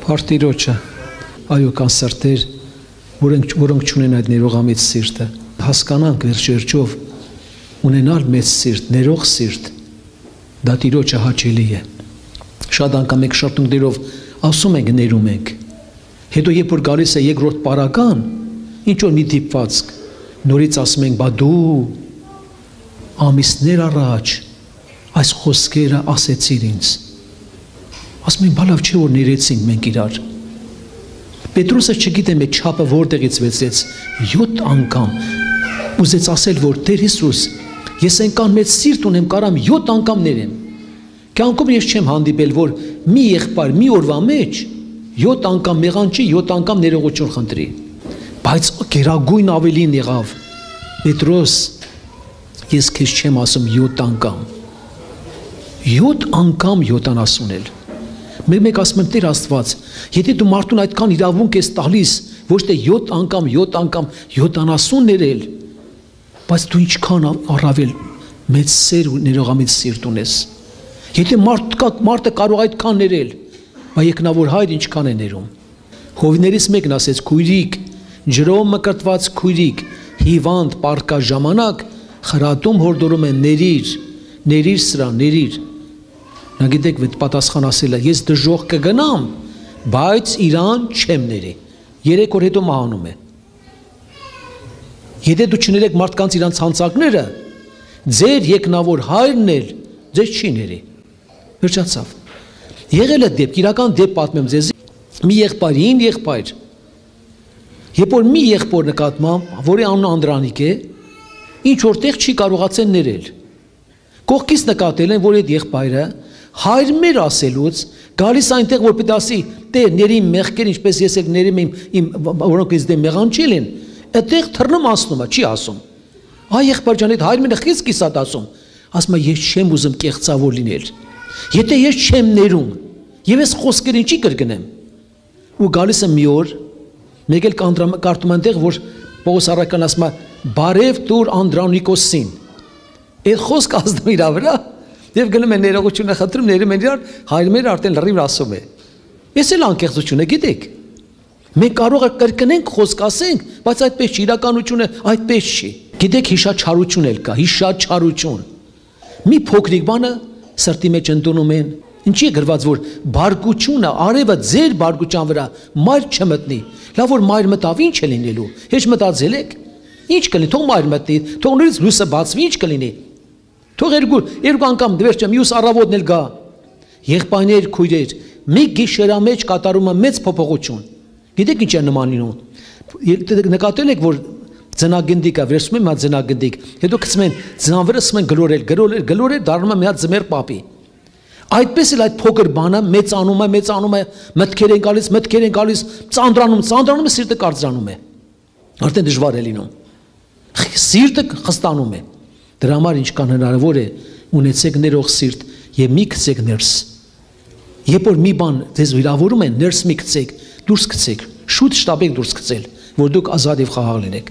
Փարտիրոջը, այո, կան սրտեր, որոնք չունեն այդ ներողամիտ սիրտը, հասկանանք վերջերջով ունենալ մեծ սիրտ, ներող սիրտ, դա Տիրոջը հաճելի է։ Շատ անգամ մենք շարժումներով ասում ենք, ներում ենք, հետո երբ որ գալիս է երկրորդ պարագան, ինչ որ մի դիպվածք, նորից ասում ենք, բա դու ամիսներ առաջ այս խոսքերը ասեցիր ինձ։ Ասում ենք, բա լավ չէ որ ներեցինք մենք իրար։ Պետրոսը չգիտեմ այդ չափը որտեղից վերցրեց 7 անգամ ուզեց ասել, որ Տեր Հիսուս, ես այնքան մեծ սիրտ ունեմ, կարամ 7 անգամ ներեմ։ Կյանքում ես չեմ հանդիպել, որ մի եղբայր մի օրվա մեջ 7 անգամ մեղանչի, 7 անգամ ներողություն խնդրի։ Բայց գերագույն ավելին եղավ։ Պետրոս, ես քեզ չեմ ասում 7 անգամ։ 7 անգամ 70-ել։ Մեկ ասում եմ, Տեր Աստված, եթե դու մարդուն այդքան իրավունք ես տալիս, ոչ թե 7 անգամ 70 ներել, բայց դու ինչքան առավել մեծ սեր ու ներողամիտ սիրտ ունես։ Եթե մարդը կարող այդքան ներել, բայց եկնավոր Հայր ինչքան է ներում։ Հովիներից մեկն ասեց, քույրիկ, ջրով մկրտված քույրիկ, հիվանդ պառկա ժամանակ խրատում հորդորում են ներիր սրա, ներիր։ Նա գիտեք, պատասխան ասել է, ես դժոխք կգնամ, բայց իրան չեմ ների։ 3 օր հետո մահանում է։ Եթե դու չներեք մարդկանց իրանց հանցանքները, ձեր եկնավոր Հայրն էլ ձեզ չի ների։ Վերջացավ։ Եղել է դեպք, իրական դեպք պատմեմ ձեզ, մի եղբայրին եղբայր։ Երբ որ մի եղբոր նկատմամբ, որի անունը Անդրանիկ է, ինչ որտեղ չի կարողացել ներել։ Կողքից նկատել են, որ այդ եղբայրը Հայր մեր ասելուց գալիս այնտեղ, որ պետք է ասի, Տեր, ների մեղքեր, ինչպես ես եք ներում իմ որոնք ինձ դեմ մեղանչել են, այդտեղ թռնում ասնում է, չի ասում։ Այ եղբայր ջան, այդ Հայր մերը խիստ կիսատ ասում։ Ասում է, ես չեմ ուզում կեղծավոր լինել։ Եթե ես չեմ ներում, եւ ես խոսքերին չի կրկնեմ։ Ու գալիս է մի օր, մեկ էլ կարդում այնտեղ, որ Պողոս առաքյալն ասում է, բարև տուր Անդրանիկոսին։ Այդ խոսքը ազդում իր վրա, եւ գնում են ներողությունը խնդրում, ներում են իրար, Հայր մեր արդեն լրիվ ասում է։ Ես էլ անկեղծություն է, գիտեք։ Մենք կարող ենք կրկնենք խոսք ասենք, բայց այդպես չի, իրականությունը այդպես չի։ Գիտեք, հիշաչարություն էլ կա, հիշաչարություն։ Մի փոքրիկ բանը սրտի մեջ ընդունում են։ Ինչի է գրված, որ բարգությունը, արևը ձեր բարգության վրա մայր չմտնի։ Լավ որ մայր մտավ, ինչ է լինելու։ Հեչ մտածել եք։ Ինչ կլինի, թող մայր մտնի, թող նորից լույսը բացվի, ինչ կլինի։ Թող երկու անգամ դվերջը մյուս առավոտն էլ գա։ Եղբայրներ, քույրեր, մի գիշերամեջ կատարում է մեծ փոփոխություն։ Գիտեք ինչ է նման լինում։ Նկատել եք, որ ձնագնդիկը վերցնում են մի հատ ձնագնդիկ, հետո գցում են ձնավրը, սկսում են գլորել, դառնում է մի հատ ձմեր պապի։ Այդպես էլ այդ փոքր բանը մեծանում է, մտքեր են գալիս, ծանրանում է, սիրտը կարծրանում է։ Արդեն դժվար է լինում։ Սիրտը խստանում է։ Դրա համար ինչքան հնարավոր է ունեցեք ներող սիրտ եւ մի գցեք ներս։ Երբ որ մի բան ձեզ վիրավորում են, ներս մի գցեք, դուրս գցեք, շուտ շտապեք դուրս գցել, որ դուք ազատ եւ խաղաղ լինեք։